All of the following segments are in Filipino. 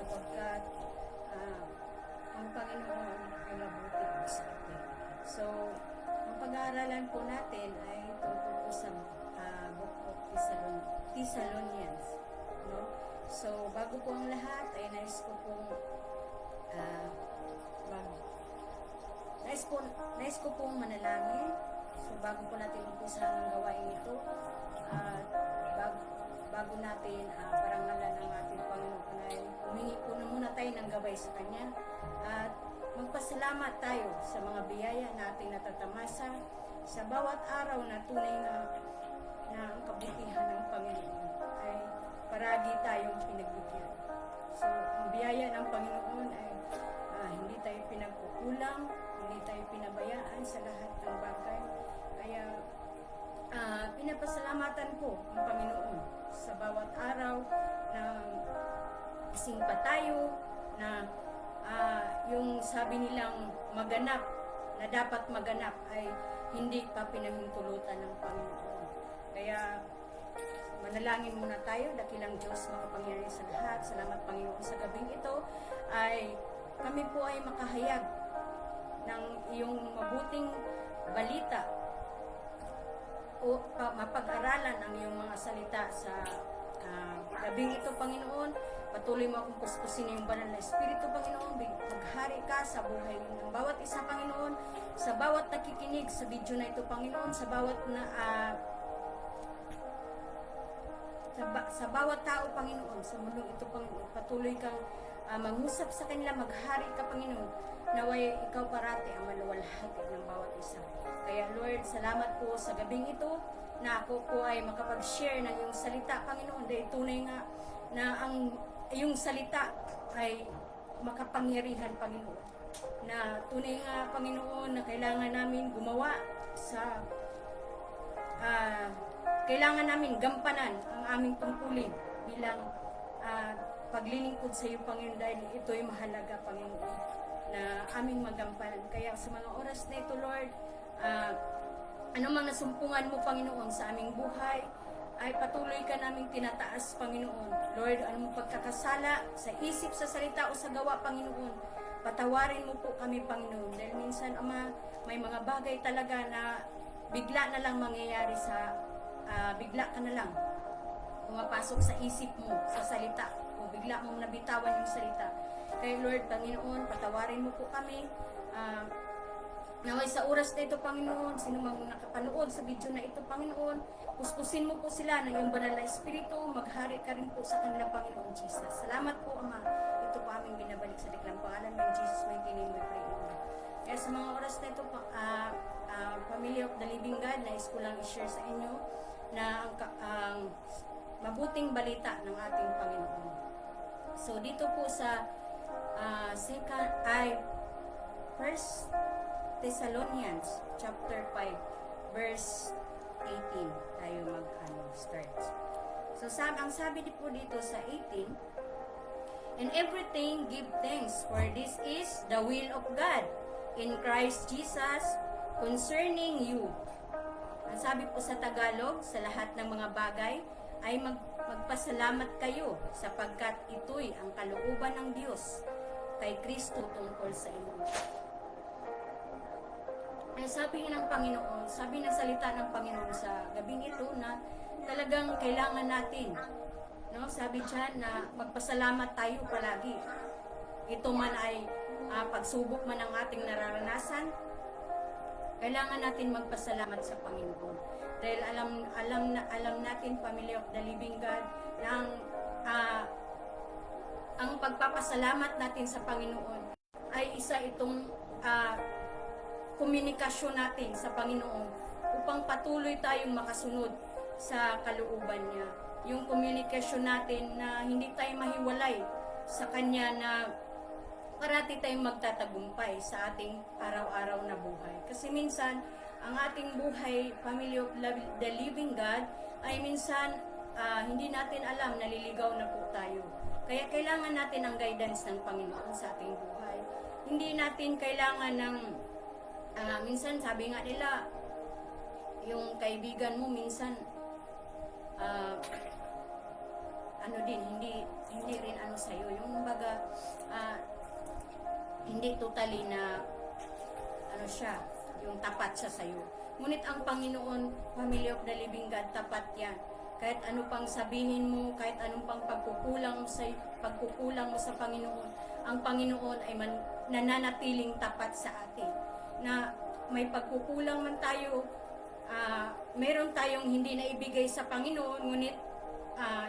sapagkat ang Panginoon ay mabuti sa atin. So, ang pag-aaralan po natin ay tungkol po sa Book of Thessalonians. No? So, bago po ang lahat, ay nais ko pong manalangin. So, bago po natin umpisa ang gawain ito, bago natin parangalan ng ating Panginoon, ay humingi po na muna tayo ng gabay sa Kanya at magpasalamat tayo sa mga biyaya na ating natatamasa sa bawat araw na tunay na ang kabutihan ng Panginoon ay paragi tayong pinagbigyan. So, ang biyaya ng Panginoon ay hindi tayo pinagkukulang, hindi tayo pinabayaan sa lahat ng bagay. Kaya, pinapasalamatan ko ang Panginoon sa bawat araw na gising pa tayo, na yung sabi nilang maganap, na dapat maganap, ay hindi pa pinahintulutan ng Panginoon. Kaya, manalangin muna tayo. Dakilang Diyos, makapangyarihan sa lahat. Salamat, Panginoon, sa gabing ito ay kami po ay makahayag ng iyong mabuting balita o mapag-aralan ang iyong mga salita sa gabing ito, Panginoon. Patuloy mo akong puspusin yung banal na Espiritu, Panginoon. Maghari ka sa buhay ng bawat isa, Panginoon. Sa bawat nakikinig sa video na ito, Panginoon. Sa bawat sa bawat tao, Panginoon, sa mundong ito, Panginoon, patuloy kang mangusap sa kanila, maghari ka, Panginoon, naway ikaw parati ang maluwalhati ng bawat isa. Kaya, Lord, salamat po sa gabing ito na ako po ay makapag-share ng iyong salita, Panginoon, dahil tunay nga na ang iyong salita ay makapangyarihan, Panginoon, na tunay nga, Panginoon, na kailangan namin gumawa sa kailangan namin gampanan ang aming tungkulin bilang paglilingkod sa iyo, Panginoon, dahil ito'y mahalaga, Panginoon, na aming magampanan. Kaya sa mga oras na ito, Lord, anumang nasumpungan mo, Panginoon, sa aming buhay, ay patuloy ka naming tinataas, Panginoon. Lord, anumang pagkakasala sa isip, sa salita o sa gawa, Panginoon, patawarin mo po kami, Panginoon. Dahil minsan, Ama, may mga bagay talaga na bigla na lang mangyayari bigla ka na lang pumapasok sa isip mo, sa salita, o bigla mong nabitawan yung salita. Kaya Lord, Panginoon, patawarin mo po kami. Naway sa oras na ito, Panginoon, sino mang nakapanood sa video na ito, Panginoon, puspusin mo po sila ng iyong banal na Espiritu, maghari ka rin po sa kanila, Panginoon Jesus. Salamat po, Ama. Ito po aming binabalik sa diklang pangalan ng Jesus, mighty name we pray. Kaya sa mga oras na ito, Family of the Living God, nais ko lang i-share sa inyo na ang mabuting balita ng ating Panginoon. So, dito po sa 1 Thessalonians chapter 5 verse 18 tayo mag-start. So, ang sabi po dito sa 18, "And everything give thanks, for this is the will of God in Christ Jesus concerning you." Ang sabi po sa Tagalog, sa lahat ng mga bagay ay magpasalamat kayo sapagkat ito'y ang kalooban ng Diyos kay Kristo tungkol sa inyo. Ay sabi ng Panginoon, sabi ng salita ng Panginoon sa gabing ito na talagang kailangan natin, no? Sabi diyan na magpasalamat tayo palagi. Ito man ay pagsubok man ang ating nararanasan, kailangan natin magpasalamat sa Panginoon. Dahil alam natin, Family of the Living God, na ang pagpapasalamat natin sa Panginoon ay isa itong komunikasyon natin sa Panginoon upang patuloy tayong makasunod sa kalooban niya. Yung komunikasyon natin na hindi tayo mahiwalay sa Kanya, na parati tayong magtatagumpay sa ating araw-araw na buhay. Kasi minsan, ang ating buhay, Family of the Living God, ay minsan hindi natin alam, naliligaw na po tayo. Kaya kailangan natin ang guidance ng Panginoon sa ating buhay. Hindi natin kailangan ng minsan sabi nga nila, yung kaibigan mo minsan ano din, hindi rin ano sa'yo. Yung baga, hindi totally na ano siya, yung tapat siya sa'yo. Ngunit ang Panginoon, Family of the Living God, tapat yan. Kahit ano pang sabihin mo, kahit anong pang pagkukulang mo sa Panginoon, ang Panginoon ay nananatiling tapat sa atin. Na may pagkukulang man tayo, meron tayong hindi na ibigay sa Panginoon, ngunit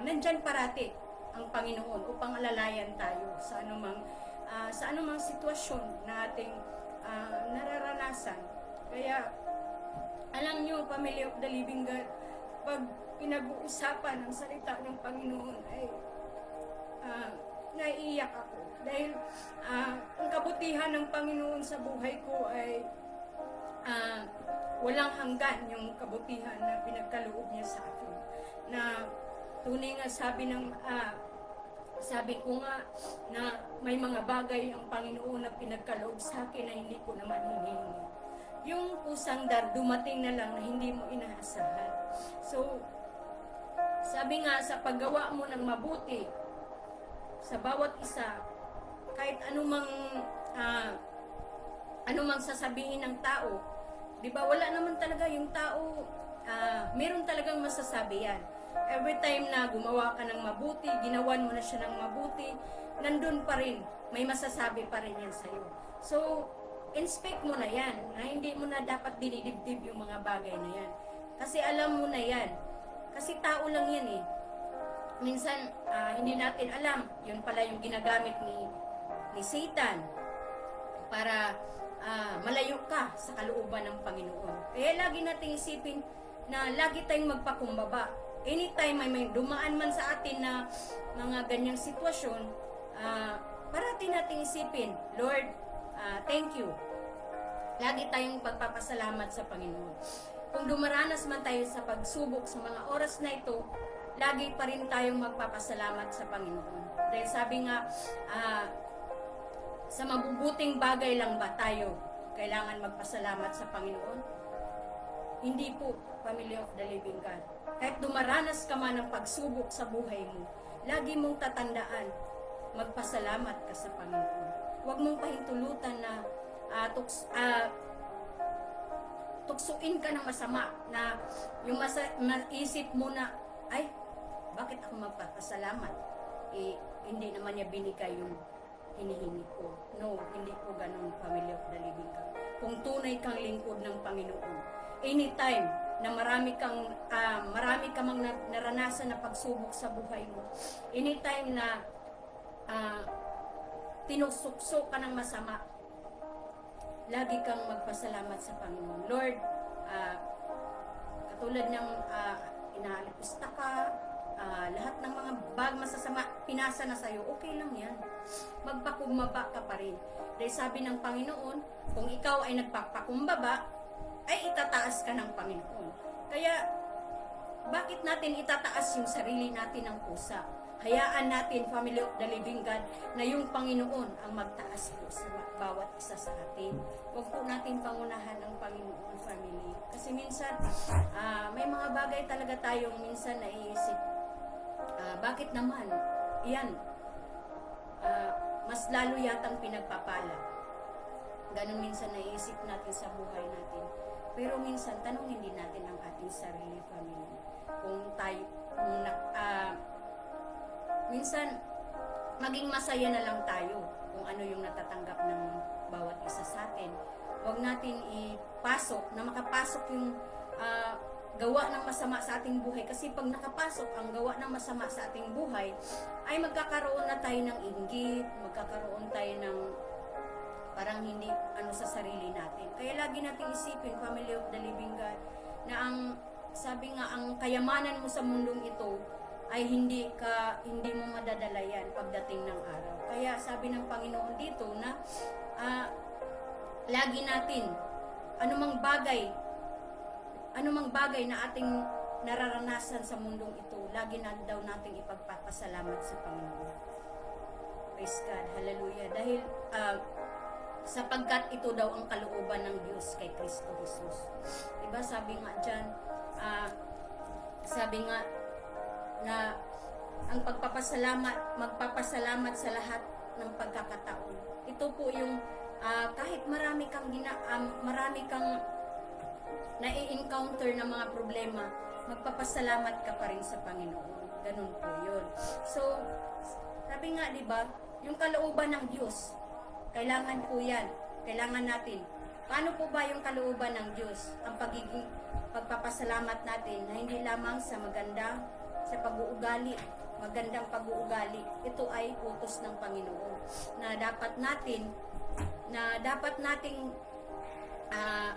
nandyan parati ang Panginoon upang alalayan tayo sa anumang sitwasyon na ating nararanasan. Kaya alam nyo, Family of the Living God, pag pinag-uusapan ang salita ng Panginoon ay naiiyak ako. Dahil ang kabutihan ng Panginoon sa buhay ko ay walang hanggan yung kabutihan na pinagkaloob niya sa akin. Na tunay nga sabi ko nga na may mga bagay ang Panginoon na pinagkaloob sa akin na hindi ko naman hinihingi. Yung pusang dumating na lang na hindi mo inaasahan. So, sabi nga sa paggawa mo ng mabuti sa bawat isa, kahit anumang sasabihin ng tao, di ba wala naman talaga yung tao, meron talagang masasabi yan. Every time na gumawa ka ng mabuti, ginawan mo na siya ng mabuti, nandun pa rin, may masasabi pa rin yan sa'yo. So, inspect mo na yan, na hindi mo na dapat dinidibdib yung mga bagay na yan. Kasi alam mo na yan. Kasi tao lang yan eh. Minsan, hindi natin alam, yun pala yung ginagamit ni Satan para malayo ka sa kalooban ng Panginoon. Kaya lagi natin isipin na lagi tayong magpakumbaba. Anytime may dumaan man sa atin na mga ganyang sitwasyon, parati natin isipin, Lord, thank you. Lagi tayong pagpapasalamat sa Panginoon. Kung dumaranas man tayo sa pagsubok sa mga oras na ito, lagi pa rin tayong magpapasalamat sa Panginoon. Dahil sabi nga, sa mabubuting bagay lang ba tayo kailangan magpasalamat sa Panginoon? Hindi po, Family of the Living God. Kahit dumaranas ka man ng pagsubok sa buhay mo, lagi mong tatandaan, magpasalamat ka sa Panginoon. Huwag mong pahintulutan na tuksuin ka ng masama na yung maisip mo na, ay, bakit ako magpapasalamat? Hindi naman niya binigay yung hinihingi ko. No, hindi po ganun, Family of the Living God. Kung tunay kang lingkod ng Panginoon, anytime na marami ka mang naranasan na pagsubok sa buhay mo, anytime na tinusukso ka ng masama, lagi kang magpasalamat sa Panginoon. Lord, katulad ng inaalipista ka, lahat ng mga masasama, pinasa na sa'yo, okay lang yan. Magpakumbaba ka pa rin. Dahil sabi ng Panginoon, kung ikaw ay nagpapakumbaba, ay itataas ka ng Panginoon. Kaya, bakit natin itataas yung sarili natin ng pusa? Hayaan natin, Family of the Living God, na yung Panginoon ang magtaas po sa bawat isa sa atin. Huwag po natin pangunahan ang Panginoon, family. Kasi minsan, may mga bagay talaga tayong minsan naiisip, bakit naman? Yan, mas lalo yatang pinagpapala. Ganun minsan naiisip natin sa buhay natin. Pero minsan, tanongin din natin ang ating sarili, family. Minsan, maging masaya na lang tayo kung ano yung natatanggap ng bawat isa sa atin. Huwag natin ipasok na makapasok yung gawa ng masama sa ating buhay. Kasi pag nakapasok ang gawa ng masama sa ating buhay, ay magkakaroon na tayo ng inggit, magkakaroon tayo ng parang hindi sa sarili natin. Kaya lagi nating isipin, Family of the Living God, na sabi nga, ang kayamanan mo sa mundong ito ay hindi mo madadala yan pagdating ng araw. Kaya sabi ng Panginoon dito na lagi natin anumang bagay na ating nararanasan sa mundong ito, lagi na daw nating ipagpapasalamat sa Panginoon. Praise God, hallelujah. Dahil sapagkat ito daw ang kalooban ng Diyos kay Kristo Jesus. Diba sabi nga dyan, sabi nga na ang magpapasalamat sa lahat ng pagkakataon. Ito po yung kahit marami kang nai-encounter na mga problema, magpapasalamat ka pa rin sa Panginoon. Ganun po yun. So, sabi nga, di ba, yung kalooban ng Diyos, kailangan po yan. Kailangan natin. Paano po ba yung kalooban ng Diyos? Ang pagpapasalamat natin na hindi lamang sa sa pag-uugali, magandang pag-uugali. Ito ay utos ng Panginoon na dapat nating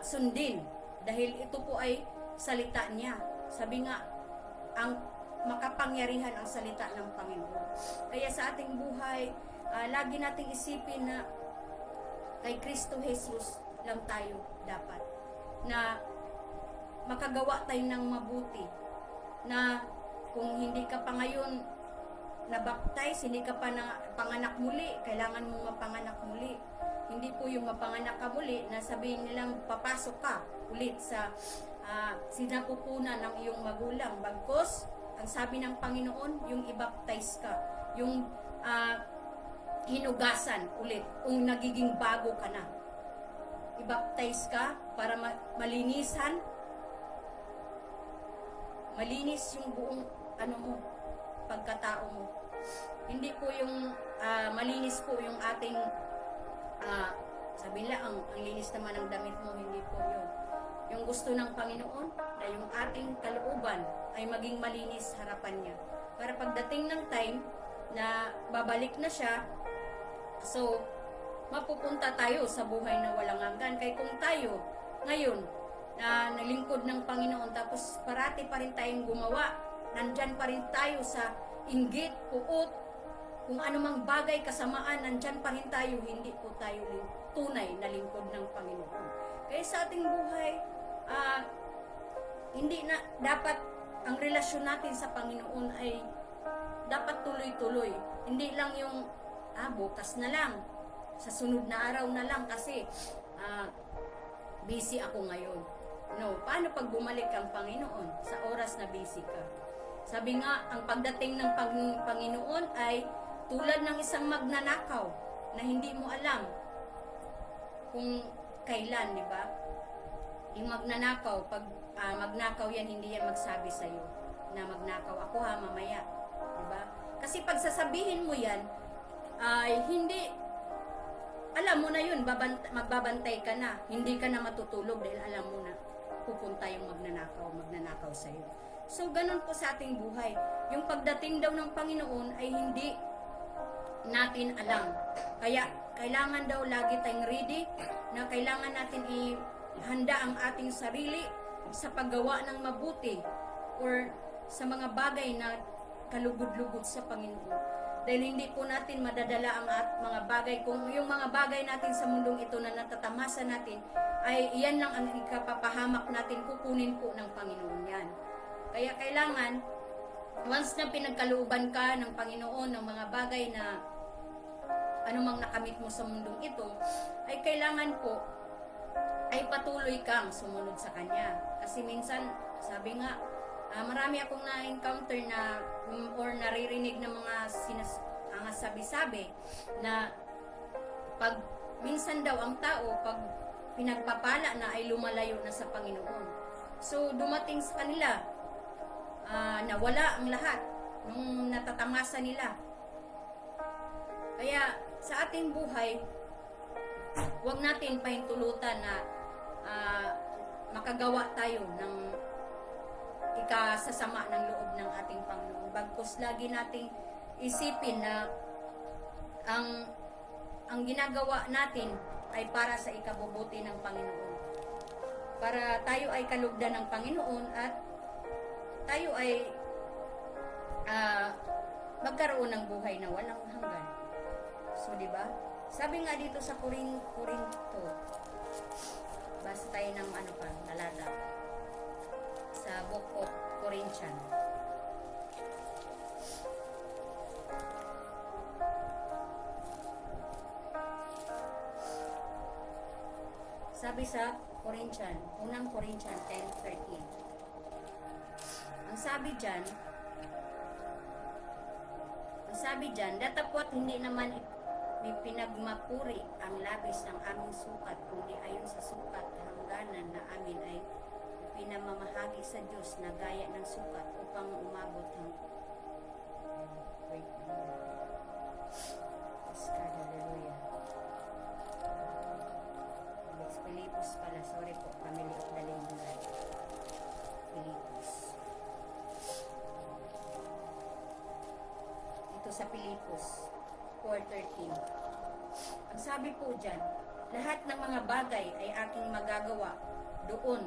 sundin dahil ito po ay salita niya. Sabi nga, ang makapangyarihan ang salita ng Panginoon. Kaya sa ating buhay, lagi nating isipin na kay Kristo Jesus lang tayo dapat na makagawa tayo ng mabuti, na kung hindi ka pa ngayon na-baptize, hindi ka pa na panganak muli, kailangan mong mapanganak muli. Hindi po yung mapanganak ka muli na sabihin nilang papasok ka ulit sa sinapupunan ng iyong magulang. Bagkus, ang sabi ng Panginoon, yung i-baptize ka, yung hinugasan ulit, kung nagiging bago ka na. I-baptize ka para malinis yung buong pagkatao mo. Hindi po yung malinis po yung ating sabi nila ang linis naman ng damit mo, hindi po yun. Yung gusto ng Panginoon na yung ating kalooban ay maging malinis harapan niya. Para pagdating ng time na babalik na siya, so mapupunta tayo sa buhay na walang hanggan. Kaya kung tayo ngayon na nalingkod ng Panginoon tapos parati pa rin tayong gumawa, nandyan pa rin tayo sa inggit, puot, kung anumang bagay, kasamaan, nandyan pa rin tayo, hindi po tayo tunay na lingkod ng Panginoon. Kaya sa ating buhay, hindi na dapat ang relasyon natin sa Panginoon ay dapat tuloy-tuloy. Hindi lang yung bukas na lang, sa sunod na araw na lang kasi busy ako ngayon. No, paano pag bumalik ang Panginoon sa oras na busy ka? Sabi nga, ang pagdating ng Panginoon ay tulad ng isang magnanakaw na hindi mo alam kung kailan, di ba? Yung magnanakaw, pag magnakaw yan, hindi yan magsabi sa'yo na magnakaw ako mamaya. Di ba? Kasi pag sasabihin mo yan, ay hindi, alam mo na yun, magbabantay ka na. Hindi ka na matutulog dahil alam mo na pupunta yung magnanakaw sa'yo. So, ganun po sa ating buhay. Yung pagdating daw ng Panginoon ay hindi natin alam. Kaya, kailangan daw lagi tayong ready na kailangan natin ihanda ang ating sarili sa paggawa ng mabuti or sa mga bagay na kalugod-lugod sa Panginoon. Dahil hindi po natin madadala ang mga bagay. Kung yung mga bagay natin sa mundong ito na natatamasa natin, ay iyan lang ang ikapapahamak natin, kukunin po ng Panginoon yan. Kaya kailangan, once na pinagkalooban ka ng Panginoon ng mga bagay na anumang nakamit mo sa mundong ito, ay kailangan po ay patuloy kang sumunod sa Kanya. Kasi minsan, sabi nga, marami akong na-encounter na or naririnig ng mga sabi-sabi na pag minsan daw ang tao, pag pinagpapala na ay lumalayo na sa Panginoon. So, dumating sa kanila, nawala ang lahat nung natatamasa nila. Kaya sa ating buhay, huwag natin pahintulutan na makagawa tayo ng ikasasama ng loob ng ating Panginoon. Bagkus lagi nating isipin na ang ginagawa natin ay para sa ikabubuti ng Panginoon. Para tayo ay kalugdan ng Panginoon at tayo ay magkaroon ng buhay na walang hanggan. So, di ba? Sabi nga dito sa Korinto, basta tayo ng talata sa Book of Corinthians. Sabi sa unang Corinthians 10:13. Ang sabi dyan, sabi dyan, datapwat hindi naman may pinagmapuri ang labis ng aming sukat, kundi ayon sa sukat hangganan na amin ay pinamamahagi sa Diyos na gaya ng sukat upang umabot ng wait. Hallelujah. Pilipos pala, sorry po, Family of the Living God. Pilipos. Ito sa Pilipos 4:13. Ang sabi po dyan, lahat ng mga bagay ay aking magagawa doon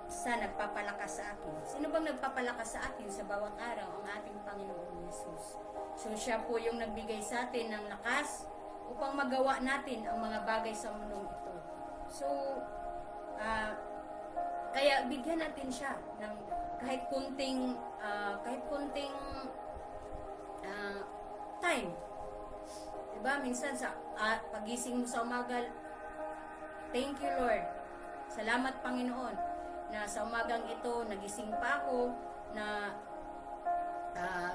sa nagpapalakas sa akin. Sino bang nagpapalakas sa atin sa bawat araw? Ang ating Panginoon Jesus. So siya po yung nagbigay sa atin ng lakas upang magawa natin ang mga bagay sa mundong ito. So, kaya bigyan natin siya ng kahit kunting time. Diba? Minsan sa pagising mo sa umaga, thank you Lord. Salamat Panginoon na sa umagang ito nagising pa ako, na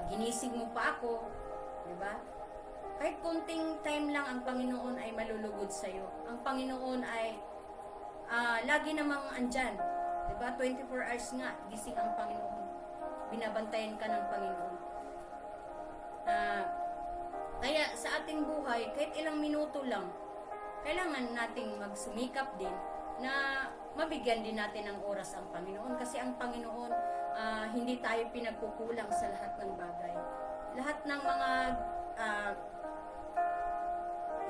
ginising mo pa ako, diba? Kahit kunting time lang ang Panginoon ay malulugod sa iyo. Ang Panginoon ay lagi namang andyan. Diba? 24 hours nga, gising ang Panginoon. Binabantayan ka ng Panginoon. Kaya sa ating buhay, kahit ilang minuto lang, kailangan nating magsumikap din na mabigyan din natin ng oras ang Panginoon. Kasi ang Panginoon, hindi tayo pinagkukulang sa lahat ng bagay. Lahat ng mga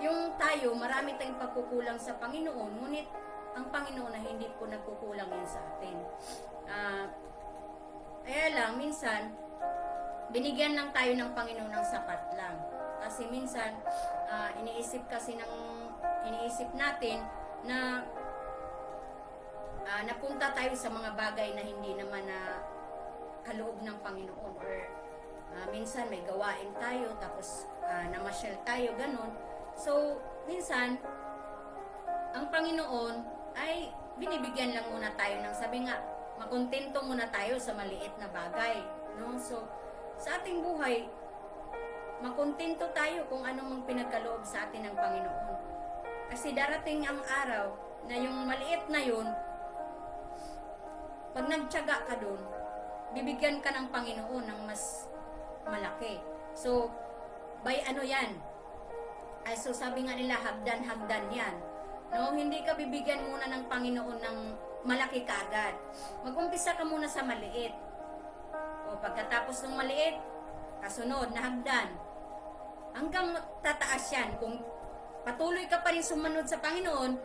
yung tayo, marami tayong pagkukulang sa Panginoon, ngunit ang Panginoon na hindi po nagkukulang yan sa atin. Kaya lang, minsan, binigyan lang tayo ng Panginoon ng sapat lang. Kasi minsan, iniisip natin na napunta tayo sa mga bagay na hindi naman na kaloob ng Panginoon, or minsan may gawain tayo tapos namasyal tayo, ganun. So, minsan ang Panginoon ay binibigyan lang muna tayo ng, sabi nga, makontento muna tayo sa maliit na bagay, no? So, sa ating buhay, makontento tayo kung anong pinagkaloob sa atin ng Panginoon. Kasi darating ang araw na yung maliit na yun, pag nagtiyaga ka dun, bibigyan ka ng Panginoon ng mas malaki. So, by ano yan? Ay, so sabi nga nila, hagdan-hagdan yan. No, hindi ka bibigyan muna ng Panginoon ng malaki kaagad. Mag-umpisa ka muna sa maliit. O pagkatapos ng maliit, kasunod na hagdan. Hanggang tataas yan. Kung patuloy ka pa rin sumunod sa Panginoon,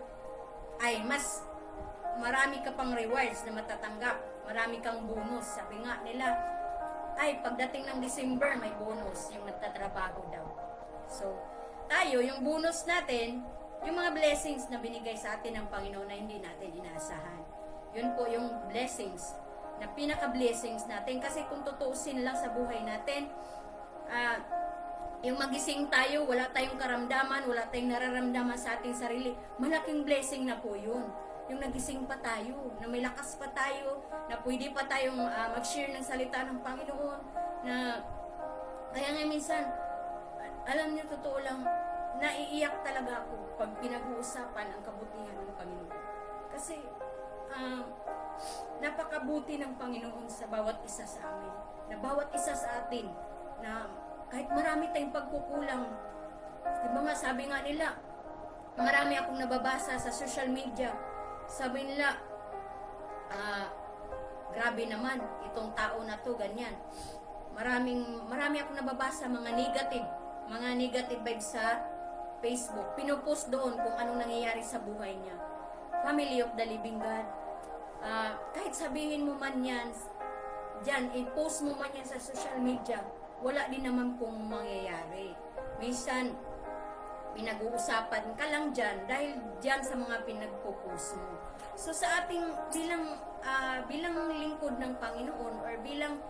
ay mas marami ka pang rewards na matatanggap. Marami kang bonus. Sabi nga nila, ay pagdating ng December, may bonus yung nagtatrabaho daw. So, tayo, yung bonus natin, yung mga blessings na binigay sa atin ng Panginoon na hindi natin inaasahan. Yun po yung blessings, na pinaka-blessings natin. Kasi kung tutuusin lang sa buhay natin, yung magising tayo, wala tayong karamdaman, wala tayong nararamdaman sa ating sarili, malaking blessing na po yun. Yung nagising pa tayo, na may lakas pa tayo, na pwede pa tayong mag-share ng salita ng Panginoon, na kaya nga minsan, alam niyo, totoo lang, naiiyak talaga ako pag pinag-uusapan ang kabutihan ng Panginoon. Kasi, napakabuti ng Panginoon sa bawat isa sa amin. Na bawat isa sa atin, na kahit marami tayong pagkukulang, diba nga, sabi nga nila, marami akong nababasa sa social media, sabi nila, grabe naman, itong tao na to, ganyan. Marami akong nababasa mga negative vibes sa Facebook. Pinupost doon kung anong nangyayari sa buhay niya. Family of the Living God. Kahit sabihin mo man yan, dyan, i-post mo man yan sa social media, wala din naman kung mangyayari. Minsan, pinag-uusapan ka lang dyan dahil dyan sa mga pinagpo-post mo. So sa ating bilang lingkod ng Panginoon, or bilang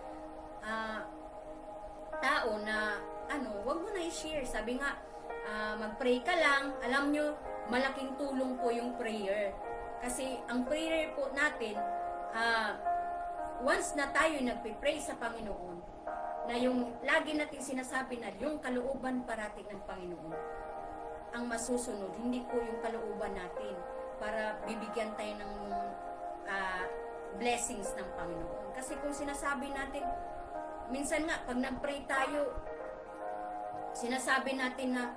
tao na wag mo na i-share. Sabi nga, mag-pray ka lang. Alam nyo, malaking tulong po yung prayer. Kasi ang prayer po natin, once na tayo nagpe-pray sa Panginoon, na yung lagi natin sinasabi na yung kalooban parating ng Panginoon ang masusunod, hindi po yung kalooban natin para bibigyan tayo ng blessings ng Panginoon. Kasi kung sinasabi natin, minsan nga, pag nag-pray tayo, sinasabi natin na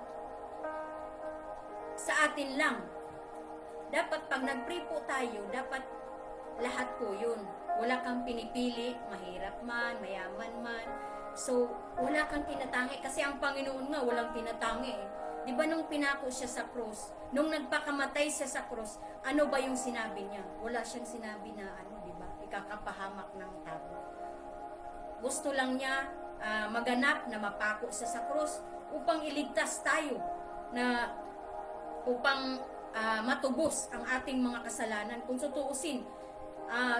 sa atin lang. Dapat pag nag-pray po tayo, dapat lahat po yun. Wala kang pinipili, mahirap man, mayaman man. So, wala kang tinatangi. Kasi ang Panginoon nga, walang tinatangi. Di ba nung pinako siya sa krus, nung nagpakamatay siya sa krus, ano ba yung sinabi niya? Wala siyang sinabi na di ba, ikakapahamak ng tao. Gusto lang niya maganap na mapako siya sa krus upang iligtas tayo, na upang matubos ang ating mga kasalanan. Kung tutuusin,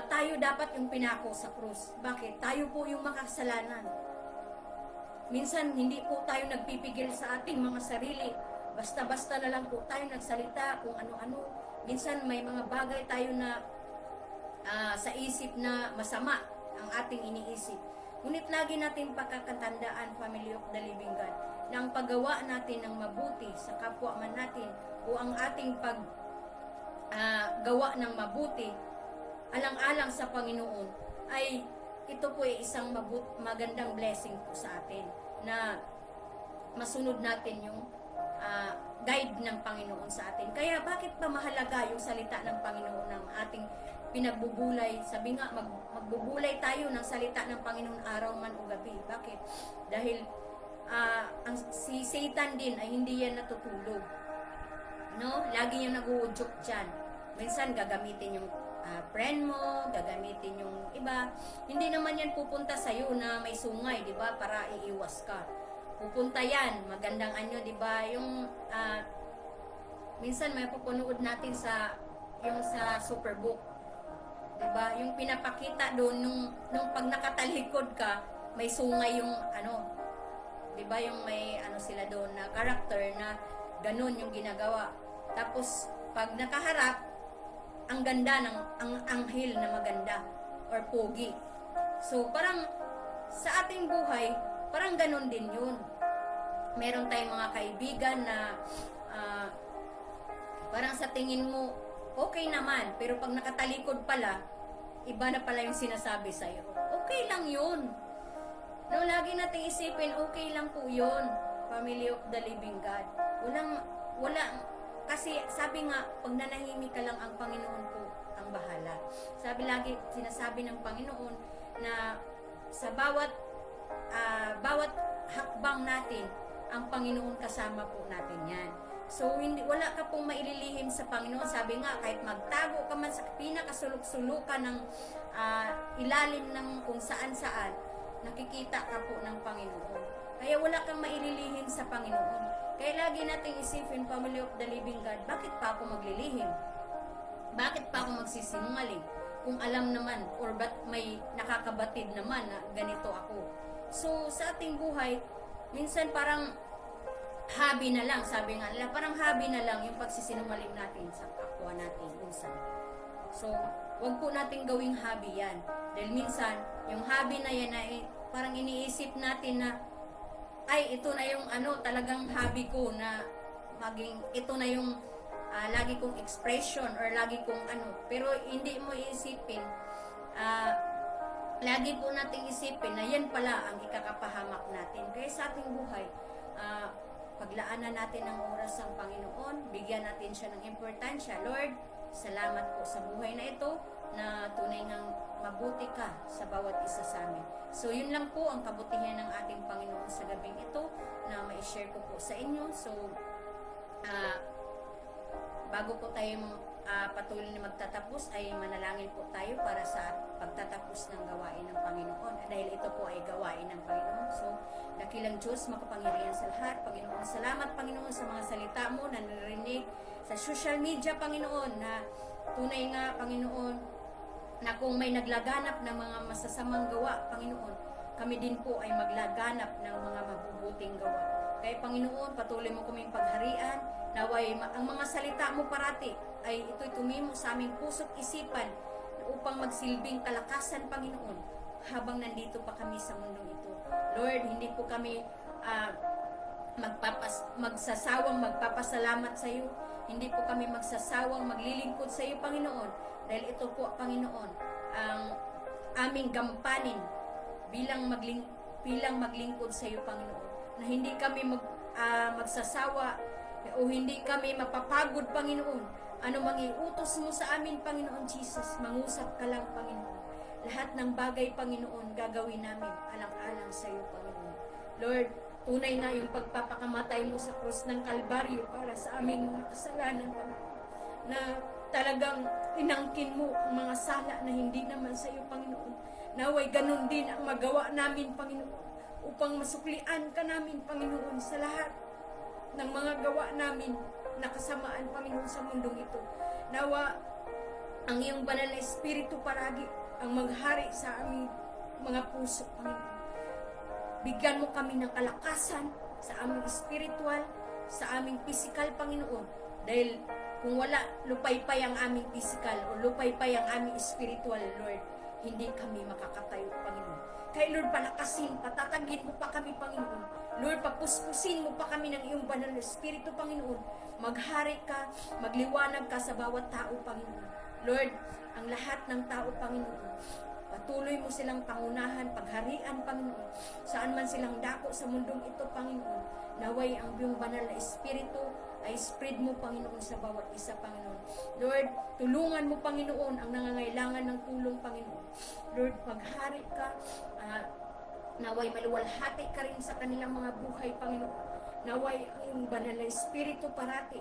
tayo dapat yung pinako sa krus. Bakit? Tayo po yung makasalanan. Minsan, hindi po tayo nagpipigil sa ating mga sarili. Basta-basta na lang po tayo nagsalita kung ano-ano. Minsan, may mga bagay tayo na sa isip na masama ang ating iniisip. Ngunit lagi natin pagkakatandaan, Family of the Living God, na ang paggawa natin ng mabuti sa kapwa man natin o ang ating paggawa ng mabuti alang-alang sa Panginoon ay ito po ay isang magandang blessing po sa atin na masunod natin yung guide ng Panginoon sa atin. Kaya bakit pa mahalaga yung salita ng Panginoon ng ating pinagbubulay? Sabi nga, magbubulay tayo ng salita ng Panginoon araw man o gabi. Bakit? Dahil si Satan din ay hindi yan natutulog. No? Lagi niyang nag-uudyok dyan. Minsan gagamitin yung friend mo, gagamitin yung iba. Hindi naman yan pupunta sa'yo na may sungay, di ba? Para iiwas ka. Pupunta yan, magandang di ba? Yung minsan may pupunood natin sa Superbook. Di ba? Yung pinapakita doon nung pag nakatalikod ka, may sungay yung di ba? Yung may sila doon na character na ganun yung ginagawa. Tapos pag nakaharap, ang ganda ng ang anghel na maganda or pogi. So parang sa ating buhay, parang ganun din yun. Meron tayong mga kaibigan na parang sa tingin mo okay naman, pero pag nakatalikod pala, iba na pala yung sinasabi sa'yo. Okay lang yun. No, lagi nating isipin, okay lang po yun, Family of the Living God. Kasi sabi nga, pag nanahimik ka lang, ang Panginoon po ang bahala. Sabi sinasabi ng Panginoon na sa bawat hakbang natin, ang Panginoon kasama po natin yan. So, wala ka pong maililihim sa Panginoon. Sabi nga, kahit magtago ka man sa pinakasulok-sulukan ng ilalim ng kung saan-saan, nakikita ka po ng Panginoon. Kaya wala kang maililihim sa Panginoon. Kaya lagi nating isipin, Family of the Living God, bakit pa ako maglilihim? Bakit pa ako magsisinungaling? Kung alam naman, or ba't may nakakabatid naman na ganito ako. So, sa ating buhay, minsan parang hobby na lang, sabi nga nila, parang hobby na lang yung pagsisinungaling natin sa kapwa natin minsan. So, wag po natin gawing hobby yan. Dahil minsan, yung hobby na yan ay parang iniisip natin na ay, ito na yung talagang hobby ko na maging, ito na yung lagi kong expression or lagi kong pero hindi mo isipin, lagi po nating isipin na yan pala ang ikakapahamak natin. Kaya sa ating buhay, paglaanan natin ng oras ng Panginoon, bigyan natin siya ng importansya. Lord, salamat po sa buhay na ito, na tunay ngang mabuti ka sa bawat isa sa amin. So, yun lang po ang kabutihan ng ating Panginoon sa gabing ito na ma-share ko po sa inyo. So, bago po tayo patuloy na magtatapos, ay manalangin po tayo para sa pagtatapos ng gawain ng Panginoon. Dahil ito po ay gawain ng Panginoon. So, dakilang Diyos, makapangyarihan sa lahat. Panginoon, salamat Panginoon sa mga salita mo na narinig sa social media, Panginoon, na tunay nga, Panginoon, na kung may naglaganap ng mga masasamang gawa, Panginoon, kami din po ay maglaganap ng mga mabubuting gawa. Kaya Panginoon, patuloy mo kaming pagharian, naway ang mga salita mo parati ay ito'y tumimo sa aming puso't isipan upang magsilbing kalakasan, Panginoon, habang nandito pa kami sa mundong ito. Lord, hindi po kami magsasawang magpapasalamat sa iyo. Hindi po kami magsasawang maglilingkod sa iyo, Panginoon. Dahil ito po, Panginoon, ang aming gampanin bilang maglingkod sa iyo, Panginoon. Na hindi kami magsasawa o hindi kami mapapagod, Panginoon. Ano mang iutos mo sa amin, Panginoon Jesus, mangusap ka lang, Panginoon. Lahat ng bagay, Panginoon, gagawin namin alang-alang sa iyo, Panginoon. Lord, tunay na yung pagpapakamatay mo sa krus ng Kalbaryo para sa aming mga kasalanan, Panginoon. Na talagang inangkin mo ang mga sala na hindi naman sa iyo, Panginoon. Naway ganun din ang magawa namin, Panginoon, upang masuklian ka namin, Panginoon, sa lahat ng mga gawa namin na kasamaan, Panginoon, sa mundong ito. Nawa ang iyong banal na Espiritu paragi ang maghari sa aming mga puso, Panginoon. Bigyan mo kami ng kalakasan sa aming spiritual, sa aming physical, Panginoon. Dahil kung wala lupaypay ang aming physical o lupaypay ang aming spiritual, Lord, hindi kami makakatayo, Panginoon. Kaya Lord, palakasin, patatagin mo pa kami, Panginoon. Lord, papuspusin mo pa kami ng iyong banal na Espiritu, Panginoon. Maghari ka, magliwanag ka sa bawat tao, Panginoon. Lord, ang lahat ng tao, Panginoon, patuloy mo silang pangunahan, pagharian, Panginoon. Saan man silang dako sa mundong ito, Panginoon. Naway ang iyong banal na Espiritu ay spread mo, Panginoon, sa bawat isa, Panginoon. Lord, tulungan mo, Panginoon, ang nangangailangan ng tulong, Panginoon. Lord, paghari ka, naway maluwalhati ka rin sa kanilang mga buhay, Panginoon. Naway ang iyong banal na Espiritu parati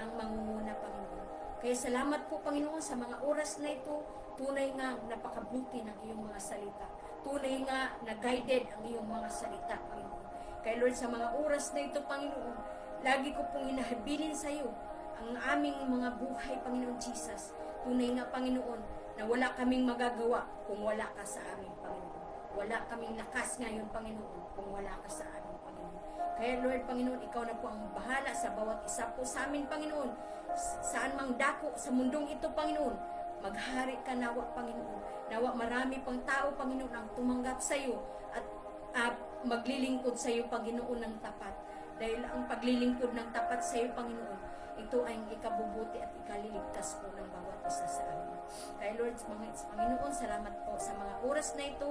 ang mangunguna, Panginoon. Kaya salamat po, Panginoon, sa mga oras na ito. Tunay nga napakabuti ng iyong mga salita. Tunay nga na guided ang iyong mga salita, Panginoon. Kaya Lord, sa mga oras na ito, Panginoon, lagi ko pong hinahabilin sa iyo ang aming mga buhay, Panginoon Jesus. Tunay nga, Panginoon, na wala kaming magagawa kung wala ka sa amin, Panginoon. Wala kaming lakas ngayon, Panginoon, kung wala ka sa amin, Panginoon. Kaya Lord, Panginoon, ikaw na po ang bahala sa bawat isa po sa amin, Panginoon. Saan mang dako sa mundong ito, Panginoon, maghari ka nawa, Panginoon. Nawa marami pang tao, Panginoon, ang tumanggap sa iyo at maglilingkod sa iyo, Panginoon, ng tapat. Dahil ang paglilingkod ng tapat sa iyo, Panginoon, ito ay ikabubuti at ikaliligtas po ng bawat isa sa amin. Kaya Lord, Panginoon, salamat po sa mga oras na ito.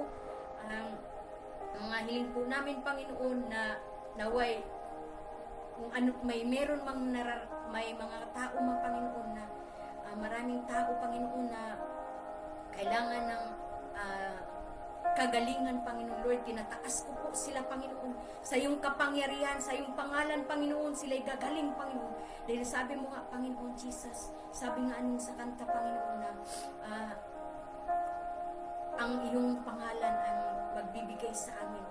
Mga hiling po namin, Panginoon, na naway kung ano, may meron may mga tao, mga Panginoon, na maraming tao, Panginoon, na kailangan ng kagalingan, Panginoon. Lord, tinataas ko po sila, Panginoon, sa iyong kapangyarihan, sa iyong pangalan, Panginoon, sila'y gagaling, Panginoon. Dahil sabi mo nga, Panginoon Jesus, sabi nga anong sa kanta, Panginoon, na ang iyong pangalan ang magbibigay sa amin,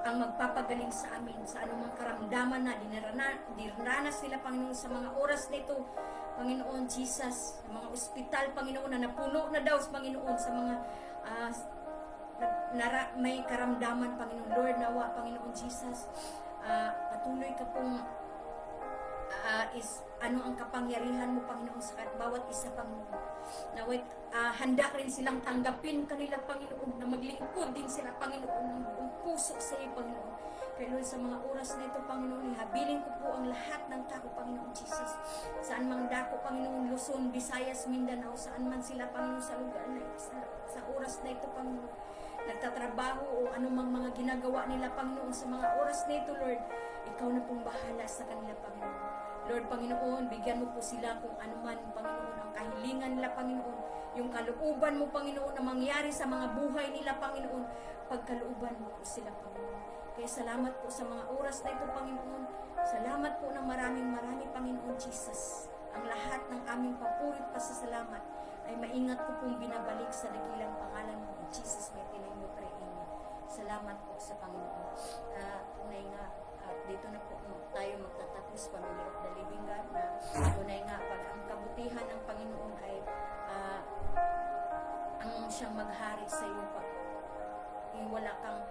ang magpapagaling sa amin sa anumang karamdaman na dinaranas nila, Panginoon, sa mga oras na ito, Panginoon Jesus, sa mga ospital, Panginoon, na napuno na daw, Panginoon, sa mga may karamdaman, Panginoon. Lord, nawa, Panginoon Jesus, patuloy ka pong ano ang kapangyarihan mo, Panginoon, sa bawat isa, Panginoon. Naway, handa rin silang tanggapin kanila, Panginoon, na maglingkod din sila, Panginoon, ng buong puso sa iyo, Panginoon. Kaya Lord, sa mga oras na ito, Panginoon, ihabilin ko po ang lahat ng tao, Panginoon Jesus. Saan mang dako, Panginoon, Luzon, Visayas, Mindanao, saan man sila, Panginoon, sa lugar na sa oras na ito, Panginoon, nagtatrabaho o anumang mga ginagawa nila, Panginoon, sa mga oras na ito, Lord, ikaw na pong bahala sa kanila, Panginoon. Lord, Panginoon, bigyan mo po sila kung anuman, Panginoon, ang kahilingan nila, Panginoon, yung kalooban mo, Panginoon, na mangyari sa mga buhay nila, Panginoon, pagkalooban mo po sila, Panginoon. Kaya salamat po sa mga oras na ito, Panginoon. Salamat po ng maraming, Panginoon Jesus. Ang lahat ng aming papuri at pasasalamat ay maingat ko pong binabalik sa dakilang pangalan mo. In Jesus' mighty name we pray. Amen. Salamat po sa Panginoon. Tunay nga, at dito na po tayo magtatapos, Family of the Living God, na tunay nga, pag ang kabutihan ng Panginoon ay ang siyang maghari sa iyo, wala kang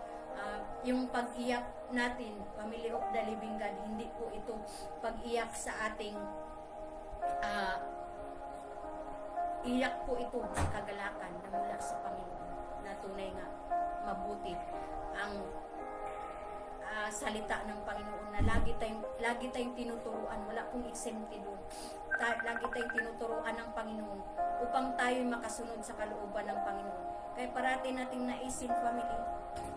yung pag-iyak natin, Family of the Living God, hindi po ito pag-iyak sa ating iyak po ito ng kagalakan na mula sa Panginoon, na tunay nga mabuti ang salita ng Panginoon na lagi tayong tinuturuan, wala pong exempted doon. Lagi tayong tinuturuan ng Panginoon upang tayo makasunod sa kalooban ng Panginoon. Kaya parati nating naisin, family.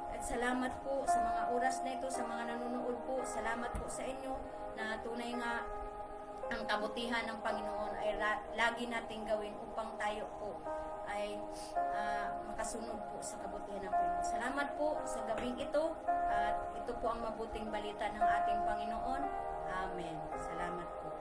At salamat po sa mga oras na ito, sa mga nanonood po. Salamat po sa inyo na tunay nga ang kabutihan ng Panginoon ay lagi nating gawin upang tayo po ay makasunod po sa kabutihan ng Panginoon. Salamat po sa gabing ito at ito po ang mabuting balita ng ating Panginoon. Amen. Salamat po.